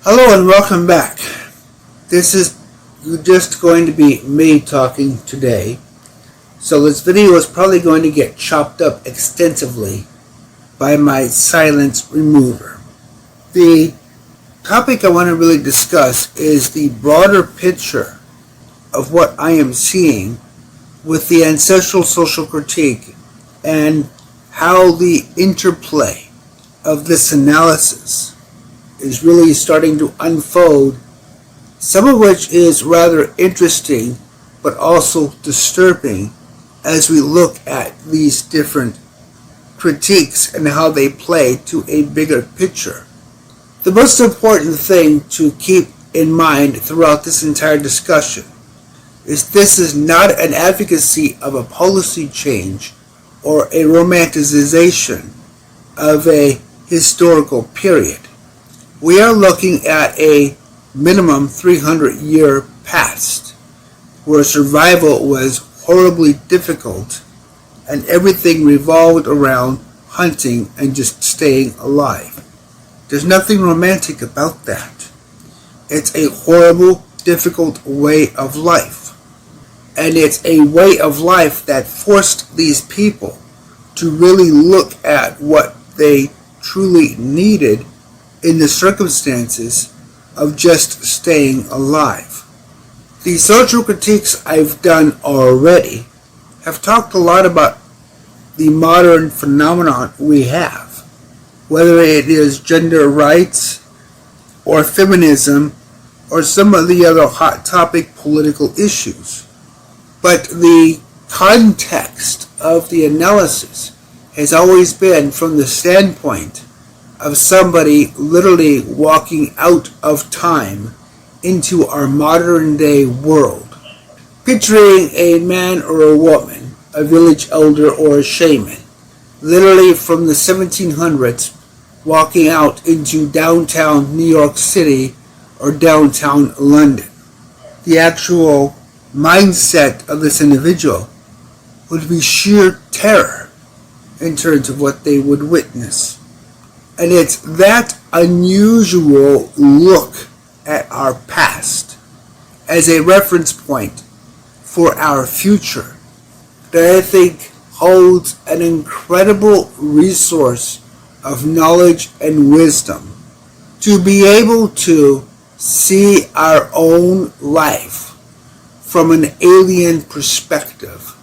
Hello and welcome back. This is just going to be me talking today. So this video is probably going to get chopped up extensively by my silence remover. The topic I want to really discuss is the broader picture of what I am seeing with the ancestral social critique and how the interplay of this analysis is really starting to unfold, some of which is rather interesting but also disturbing as we look at these different critiques and how they play to a bigger picture. The most important thing to keep in mind throughout this entire discussion is this is not an advocacy of a policy change or a romanticization of a historical period. We are looking at a minimum 300-year past where survival was horribly difficult and everything revolved around hunting and just staying alive. There's nothing romantic about that. It's a horrible, difficult way of life. And it's a way of life that forced these people to really look at what they truly needed in the circumstances of just staying alive. The social critiques I've done already have talked a lot about the modern phenomenon we have, whether it is gender rights or feminism or some of the other hot topic political issues. But the context of the analysis has always been from the standpoint of somebody literally walking out of time into our modern day world. Picturing a man or a woman, a village elder or a shaman, literally from the 1700s walking out into downtown New York City or downtown London. The actual mindset of this individual would be sheer terror in terms of what they would witness. And it's that unusual look at our past as a reference point for our future that I think holds an incredible resource of knowledge and wisdom to be able to see our own life from an alien perspective.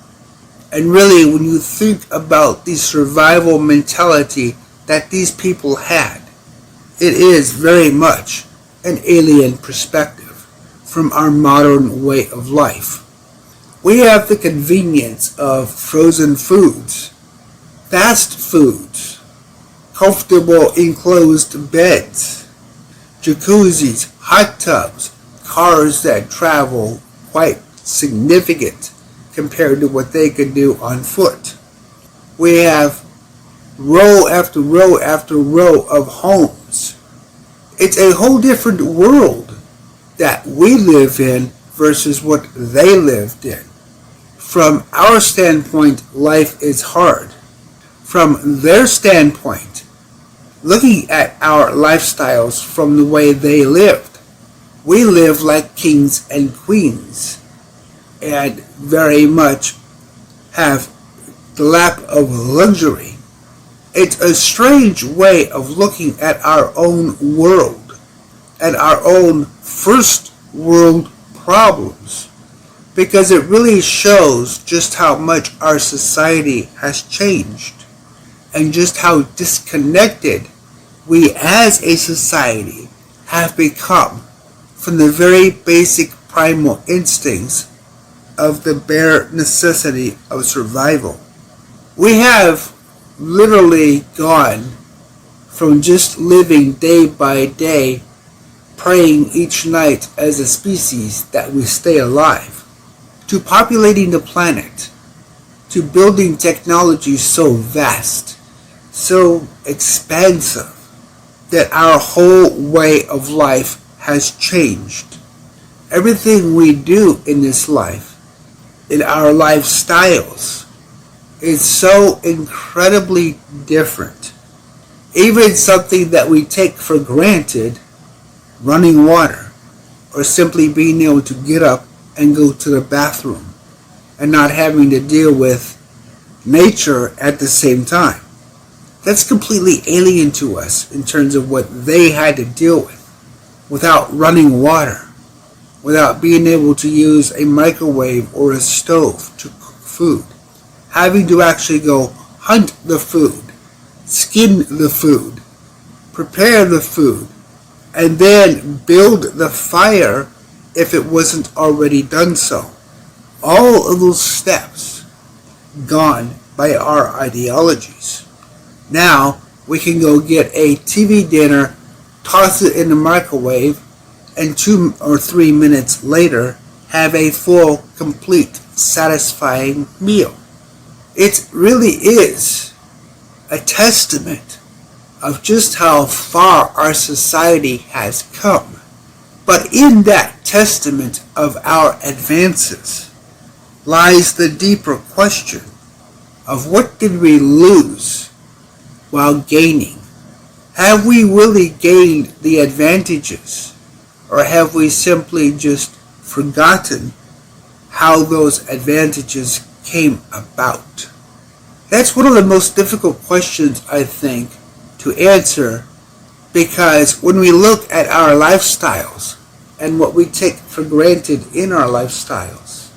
And really, when you think about the survival mentality that these people had, it is very much an alien perspective from our modern way of life. We have the convenience of frozen foods, fast foods, comfortable enclosed beds, jacuzzis, hot tubs, cars that travel quite significant compared to what they could do on foot. We have row after row after row of homes. It's a whole different world that we live in versus what they lived in. From our standpoint, life is hard. From their standpoint, looking at our lifestyles from the way they lived, we live like kings and queens and very much have the lap of luxury. It's a strange way of looking at our own world and our own first world problems, because it really shows just how much our society has changed and just how disconnected we as a society have become from the very basic primal instincts of the bare necessity of survival. We have literally gone from just living day by day, praying each night as a species that we stay alive, to populating the planet, to building technology so vast, so expansive, that our whole way of life has changed. Everything we do in this life, in our lifestyles, is so incredibly different. Even something that we take for granted running water, or simply being able to get up and go to the bathroom and not having to deal with nature at the same time. That's completely alien to us in terms of what they had to deal with without running water, without being able to use a microwave or a stove to cook food, having to actually go hunt the food, skin the food, prepare the food, and then build the fire if it wasn't already done so. All of those steps gone by our ideologies. Now we can go get a TV dinner, toss it in the microwave, and 2 or 3 minutes later have a full, complete, satisfying meal. It really is a testament of just how far our society has come. But in that testament of our advances lies the deeper question of what did we lose while gaining? Have we really gained the advantages, or have we simply just forgotten how those advantages came about? That's one of the most difficult questions, I think, to answer, because when we look at our lifestyles and what we take for granted in our lifestyles,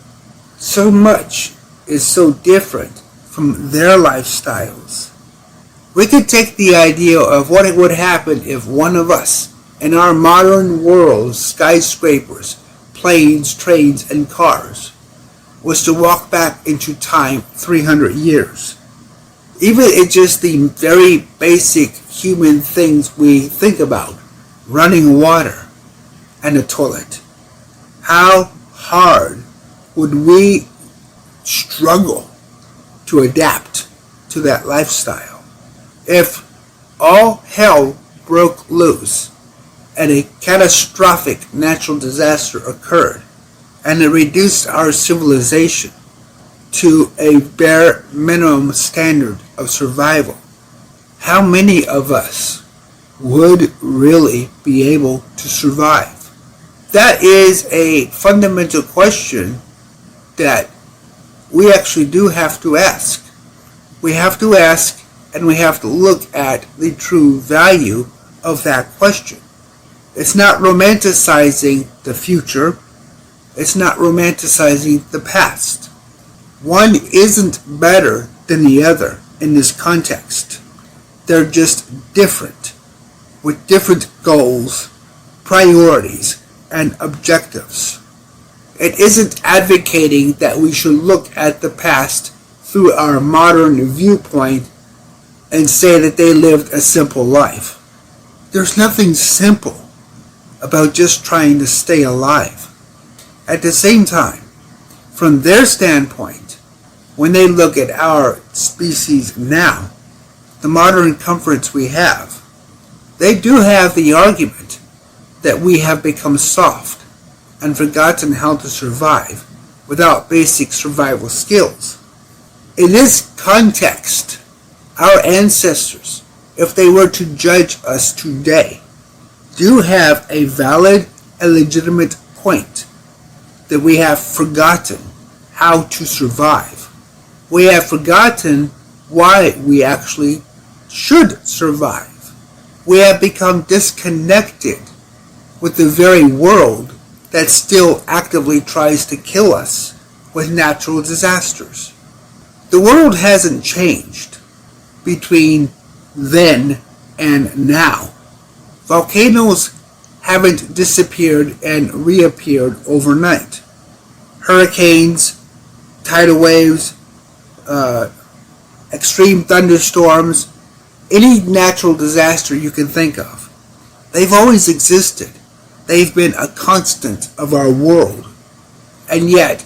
so much is so different from their lifestyles. We could take the idea of what it would happen if one of us in our modern world, skyscrapers, planes, trains, and cars, was to walk back into time 300 years. Even it's just the very basic human things we think about, running water and a toilet. How hard would we struggle to adapt to that lifestyle if all hell broke loose and a catastrophic natural disaster occurred and it reduced our civilization to a bare minimum standard of survival? How many of us would really be able to survive? That is a fundamental question that we actually do have to ask. We have to ask, and we have to look at the true value of that question. It's not romanticizing the future. It's not romanticizing the past. One isn't better than the other in this context. They're just different, with different goals, priorities, and objectives. It isn't advocating that we should look at the past through our modern viewpoint and say that they lived a simple life. There's nothing simple about just trying to stay alive. At the same time, from their standpoint, when they look at our species now, the modern comforts we have, they do have the argument that we have become soft and forgotten how to survive without basic survival skills. In this context, our ancestors, if they were to judge us today, do have a valid and legitimate point that we have forgotten how to survive. We have forgotten why we actually should survive. We have become disconnected with the very world that still actively tries to kill us with natural disasters. The world hasn't changed between then and now. Volcanoes haven't disappeared and reappeared overnight. Hurricanes, tidal waves, extreme thunderstorms, any natural disaster you can think of, they've always existed. They've been a constant of our world. And yet,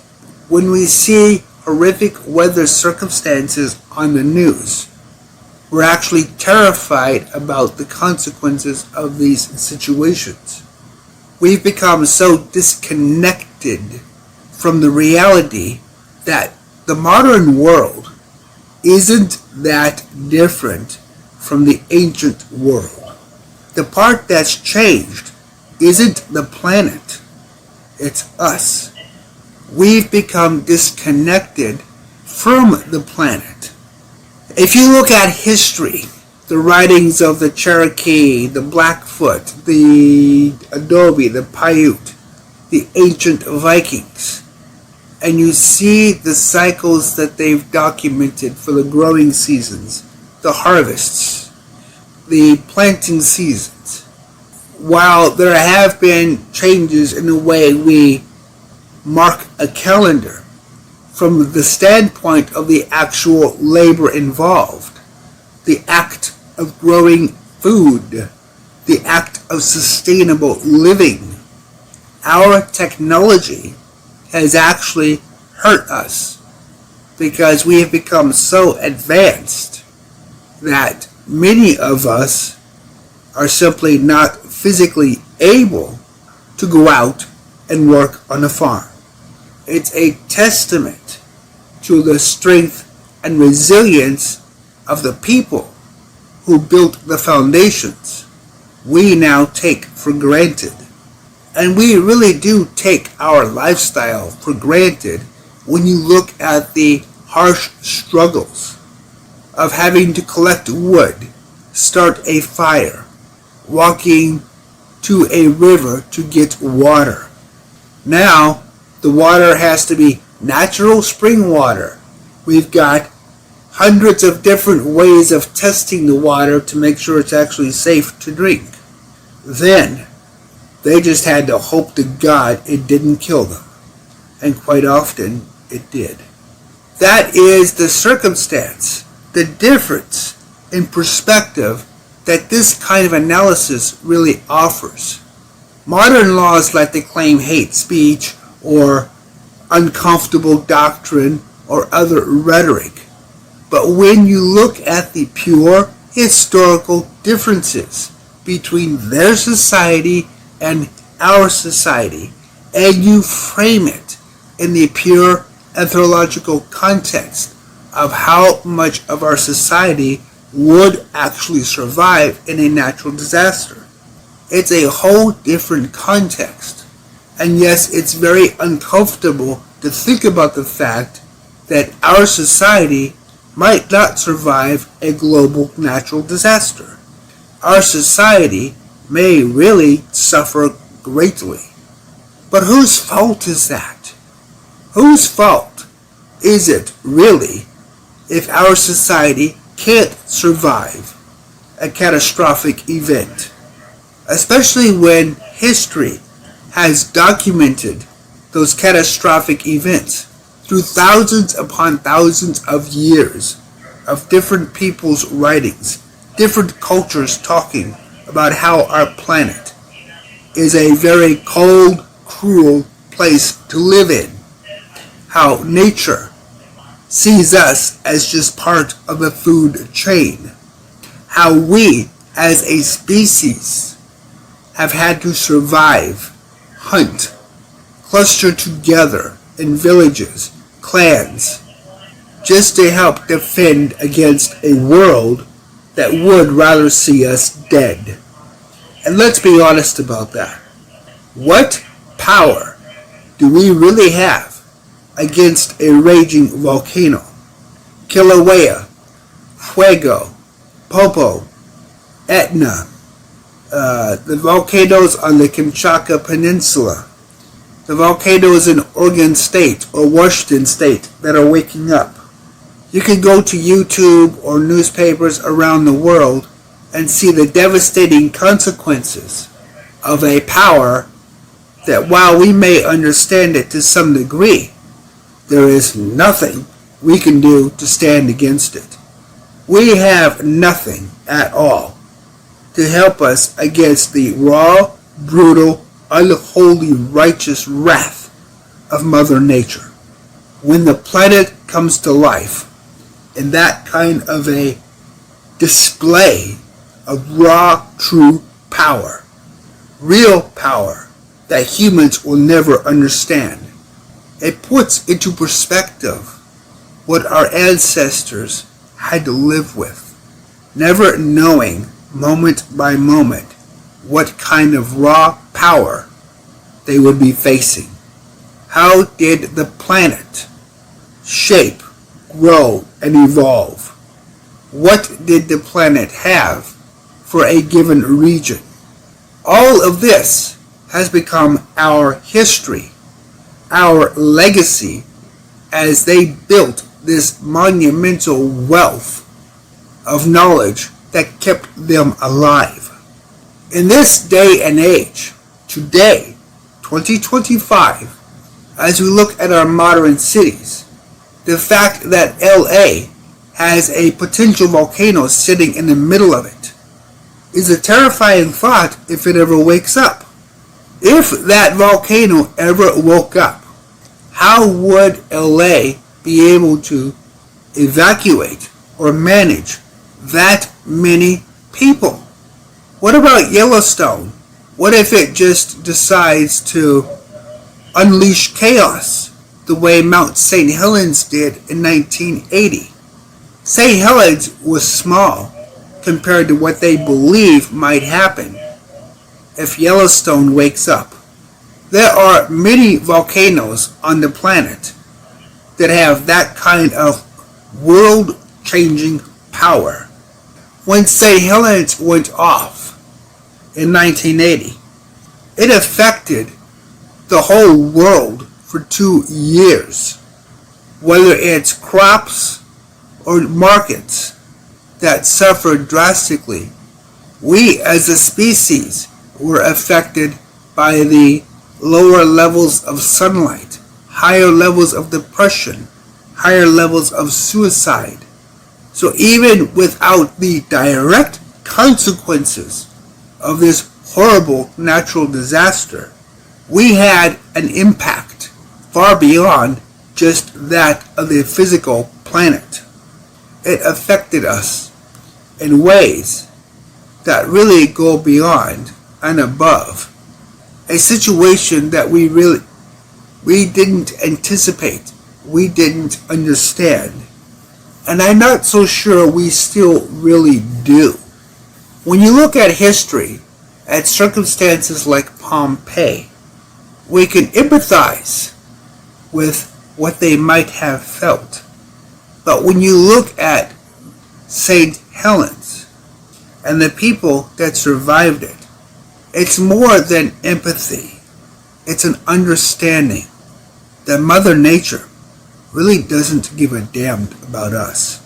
when we see horrific weather circumstances on the news, we're actually terrified about the consequences of these situations. We've become so disconnected from the reality that the modern world isn't that different from the ancient world. The part that's changed isn't the planet, it's us. We've become disconnected from the planet. If you look at history, the writings of the Cherokee, the Blackfoot, the Adobe, the Paiute, the ancient Vikings, and you see the cycles that they've documented for the growing seasons, the harvests, the planting seasons. While there have been changes in the way we mark a calendar, from the standpoint of the actual labor involved, the act of growing food, the act of sustainable living, our technology has actually hurt us because we have become so advanced that many of us are simply not physically able to go out and work on a farm. It's a testament to the strength and resilience of the people who built the foundations we now take for granted. And we really do take our lifestyle for granted when you look at the harsh struggles of having to collect wood, start a fire, walking to a river to get water. Now, the water has to be natural spring water. We've got hundreds of different ways of testing the water to make sure it's actually safe to drink. Then, they just had to hope to God it didn't kill them. And quite often, it did. That is the circumstance, the difference in perspective that this kind of analysis really offers. Modern laws like to claim hate speech or uncomfortable doctrine or other rhetoric. But when you look at the pure historical differences between their society and our society, and you frame it in the pure anthropological context of how much of our society would actually survive in a natural disaster, it's a whole different context. And yes, it's very uncomfortable to think about the fact that our society might not survive a global natural disaster. Our society may really suffer greatly. But whose fault is that? Whose fault is it really if our society can't survive a catastrophic event? Especially when history has documented those catastrophic events through thousands upon thousands of years of different people's writings, different cultures talking about how our planet is a very cold, cruel place to live in. How nature sees us as just part of the food chain. How we, as a species, have had to survive, hunt, cluster together in villages, clans, just to help defend against a world that would rather see us dead. And let's be honest about that. What power do we really have against a raging volcano? Kilauea, Fuego, Popo, Etna, the volcanoes on the Kamchatka Peninsula, the volcanoes in Oregon State or Washington State that are waking up. You can go to YouTube or newspapers around the world and see the devastating consequences of a power that, while we may understand it to some degree, there is nothing we can do to stand against it. We have nothing at all to help us against the raw, brutal, unholy, righteous wrath of Mother Nature. When the planet comes to life in that kind of a display of raw, true power, real power that humans will never understand, it puts into perspective what our ancestors had to live with, never knowing moment by moment what kind of raw power they would be facing. How did the planet shape, grow, and evolve? What did the planet have for a given region? All of this has become our history, our legacy, as they built this monumental wealth of knowledge that kept them alive. In this day and age, today, 2025, as we look at our modern cities, the fact that LA has a potential volcano sitting in the middle of it is a terrifying thought if it ever wakes up. If that volcano ever woke up, how would LA be able to evacuate or manage that many people? What about Yellowstone? What if it just decides to unleash chaos the way Mount St. Helens did in 1980? St. Helens was small compared to what they believe might happen if Yellowstone wakes up. There are many volcanoes on the planet that have that kind of world-changing power. When St. Helens went off in 1980, it affected the whole world for 2 years, whether it's crops or markets that suffered drastically. We as a species were affected by the lower levels of sunlight, higher levels of depression, higher levels of suicide. So even without the direct consequences of this horrible natural disaster, we had an impact far beyond just that of the physical planet. It affected us in ways that really go beyond and above a situation that we didn't anticipate, we didn't understand, and I'm not so sure we still really do. When you look at history, at circumstances like Pompeii, we can empathize with what they might have felt. But when you look at St. Helens and the people that survived it, it's more than empathy. It's an understanding that Mother Nature really doesn't give a damn about us.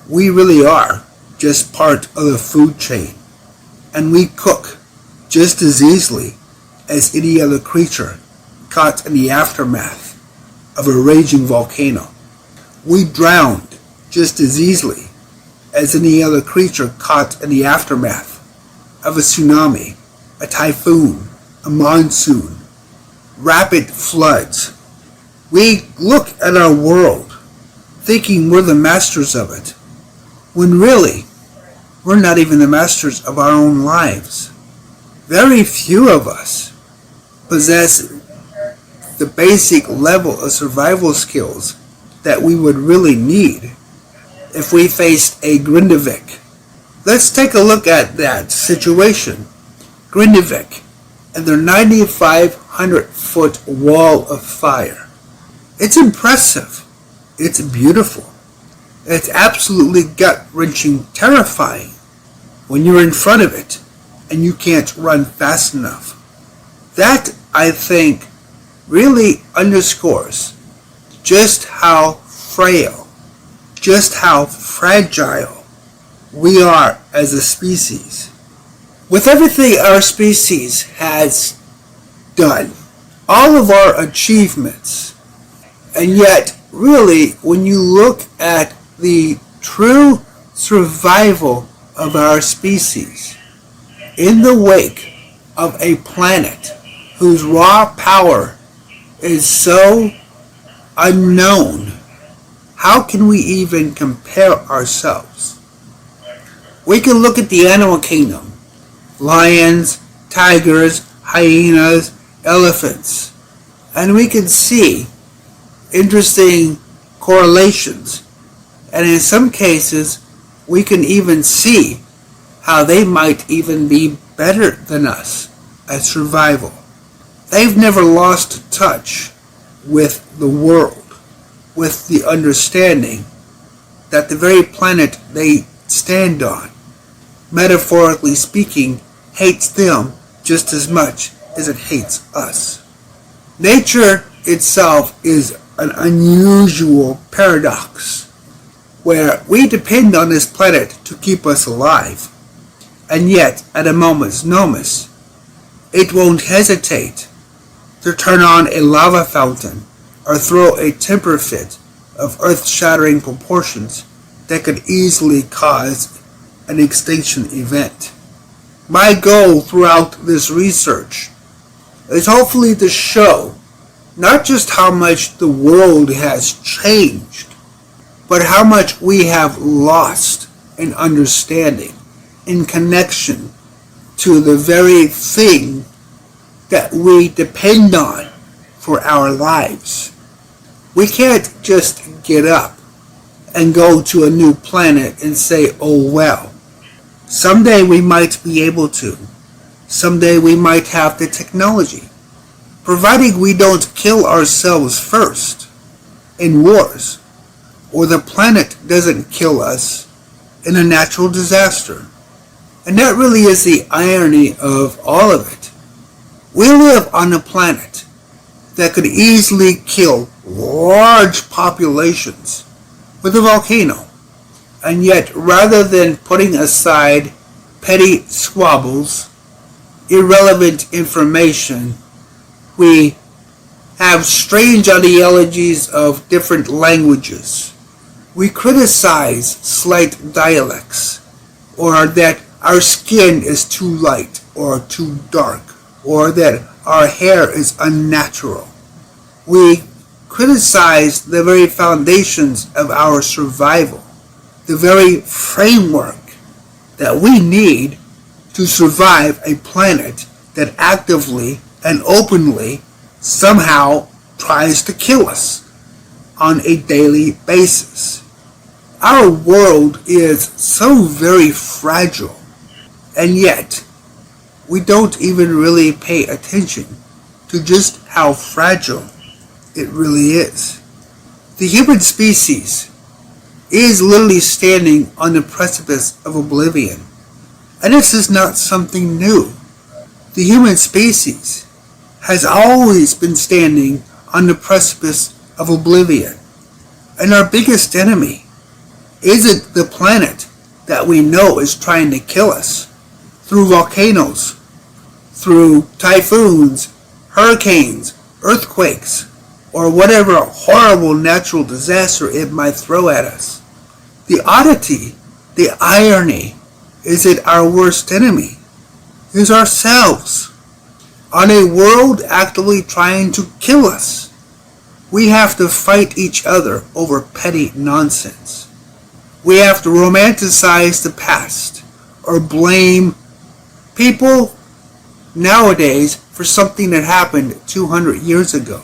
We really are just part of the food chain, and we cook just as easily as any other creature caught in the aftermath of a raging volcano. We drowned just as easily as any other creature caught in the aftermath of a tsunami, a typhoon, a monsoon, rapid floods. We look at our world thinking we're the masters of it, when really we're not even the masters of our own lives. Very few of us possess the basic level of survival skills that we would really need if we faced a Grindavik. Let's take a look at that situation. Grindavik and their 9,500-foot wall of fire. It's impressive. It's beautiful. It's absolutely gut-wrenching terrifying when you're in front of it and you can't run fast enough. That, I think, really underscores just how frail, just how fragile we are as a species. With everything our species has done, all of our achievements, and yet, really, when you look at the true survival of our species in the wake of a planet whose raw power is so unknown, how can we even compare ourselves? We can look at the animal kingdom: lions, tigers, hyenas, elephants, and we can see interesting correlations, and in some cases we can even see how they might even be better than us at survival. They've never lost touch with the world, with the understanding that the very planet they stand on, metaphorically speaking, hates them just as much as it hates us. Nature itself is an unusual paradox, where we depend on this planet to keep us alive, and yet at a moment's notice, it won't hesitate to turn on a lava fountain or throw a temper fit of earth-shattering proportions that could easily cause an extinction event. My goal throughout this research is hopefully to show not just how much the world has changed, but how much we have lost in understanding, in connection to the very thing that we depend on for our lives. We can't just get up and go to a new planet and say, oh well. Someday we might be able to. Someday we might have the technology. Providing we don't kill ourselves first in wars, or the planet doesn't kill us in a natural disaster. And that really is the irony of all of it. We live on a planet that could easily kill large populations with a volcano. And yet, rather than putting aside petty squabbles, irrelevant information, we have strange ideologies of different languages. We criticize slight dialects, or that our skin is too light or too dark, or that our hair is unnatural. We criticize the very foundations of our survival, the very framework that we need to survive a planet that actively and openly somehow tries to kill us on a daily basis. Our world is so very fragile, and yet we don't even really pay attention to just how fragile it really is. The human species is literally standing on the precipice of oblivion. And this is not something new. The human species has always been standing on the precipice of oblivion. And our biggest enemy isn't the planet that we know is trying to kill us through volcanoes, through typhoons, hurricanes, earthquakes, or whatever horrible natural disaster it might throw at us. The oddity, the irony, is that our worst enemy is ourselves. On a world actively trying to kill us, we have to fight each other over petty nonsense. We have to romanticize the past or blame people nowadays for something that happened 200 years ago.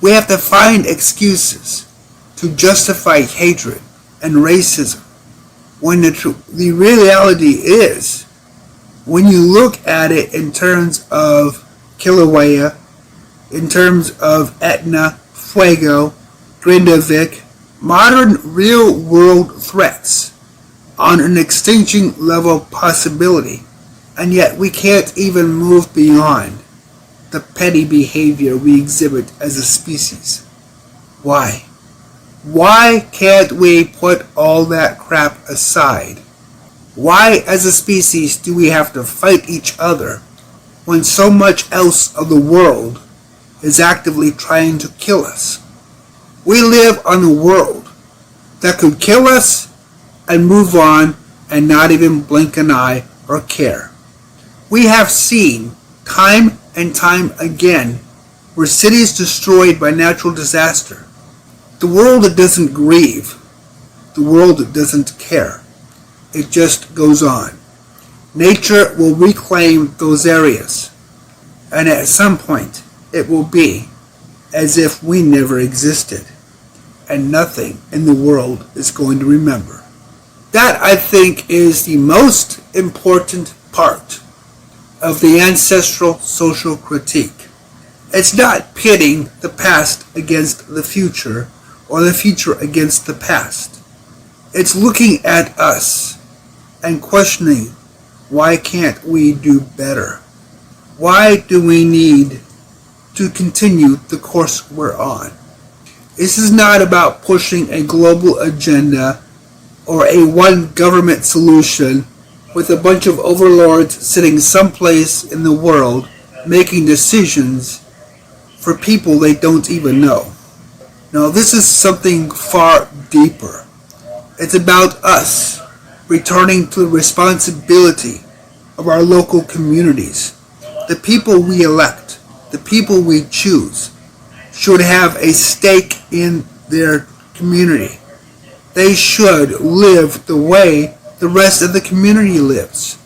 We have to find excuses to justify hatred and racism, when the reality is, when you look at it in terms of Kilauea, in terms of Etna, Fuego, Grindavik, modern real-world threats on an extinction level possibility, and yet we can't even move beyond the petty behavior we exhibit as a species. Why? Why can't we put all that crap aside? Why, as a species, do we have to fight each other when so much else of the world is actively trying to kill us? We live on a world that could kill us and move on and not even blink an eye or care. We have seen time and time again where cities destroyed by natural disaster. The world that doesn't grieve, the world that doesn't care. It just goes on. Nature will reclaim those areas, and at some point it will be as if we never existed, and nothing in the world is going to remember. That, I think, is the most important part of the ancestral social critique. It's not pitting the past against the future or the future against the past. It's looking at us and questioning, why can't we do better? Why do we need to continue the course we're on? This is not about pushing a global agenda or a one government solution with a bunch of overlords sitting someplace in the world making decisions for people they don't even know. No, this is something far deeper. It's about us returning to the responsibility of our local communities. The people we elect, the people we choose, should have a stake in their community. They should live the way the rest of the community lives.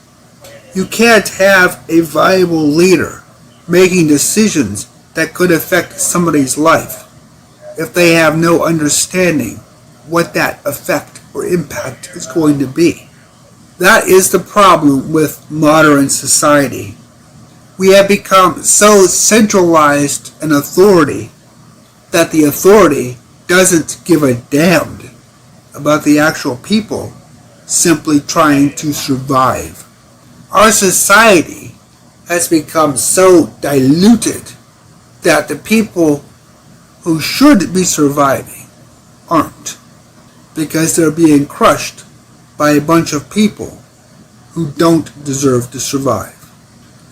You can't have a viable leader making decisions that could affect somebody's life if they have no understanding what that effect or impact is going to be. That is the problem with modern society. We have become so centralized in authority that the authority doesn't give a damn about the actual people simply trying to survive. Our society has become so diluted that the people who should be surviving aren't, because they're being crushed by a bunch of people who don't deserve to survive.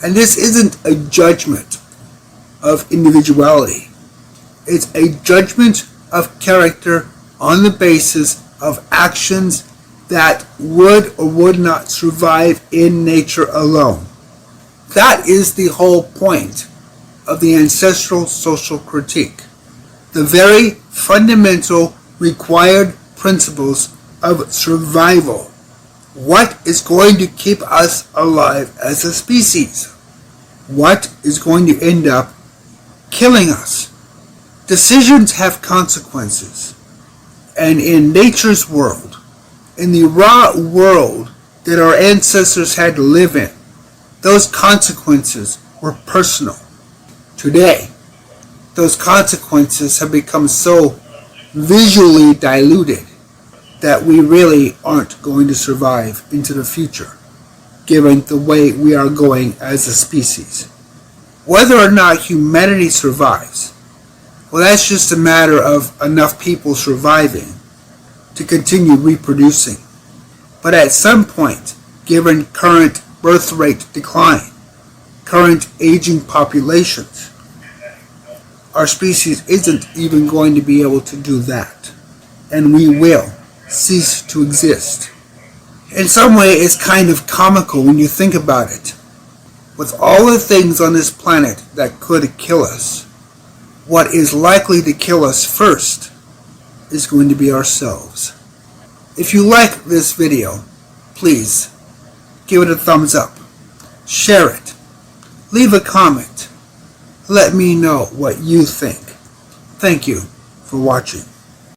And this isn't a judgment of individuality. It's a judgment of character on the basis of actions that would or would not survive in nature alone. That is the whole point of the ancestral social critique. The very fundamental required principles of survival. What is going to keep us alive as a species? What is going to end up killing us? Decisions have consequences. And in nature's world, in the raw world that our ancestors had to live in, those consequences were personal. Today, those consequences have become so visually diluted that we really aren't going to survive into the future, given the way we are going as a species. Whether or not humanity survives, well, that's just a matter of enough people surviving to continue reproducing. But at some point, given current birth rate decline, current aging populations, our species isn't even going to be able to do that. And we will cease to exist. In some way, it's kind of comical when you think about it. With all the things on this planet that could kill us, what is likely to kill us first is going to be ourselves. If you like this video, please give it a thumbs up, share it, leave a comment, let me know what you think. Thank you for watching.